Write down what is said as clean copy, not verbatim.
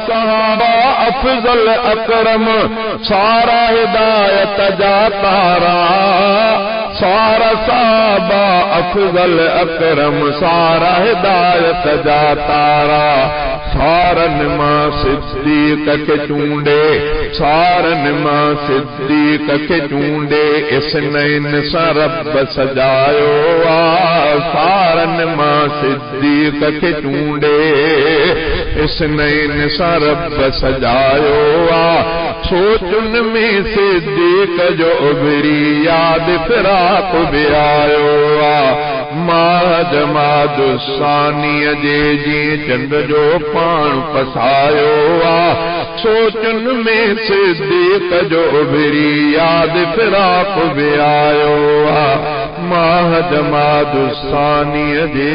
सहाबा अफजल अकरम सारा हिदायत जा तारा सारा सहाबा अफजल अकरम सारा हिदायत जा तारा सारन मां सिद्दीक के चूंडे सारन मां सिद्दीक के चूंडे इसनैन सां रब सजायो सारन मां सिद्दीक के चूंडे इसनैन सां रब सजायो सोचुन में सिद्दीक जो उभरी याद फिराक भी आयो मादुसानीअ जे जी चंद जो पाण पसायो सोचुन में सिद्दीक जो उभरी याद फिराक भी आयो मादुसानीअ जे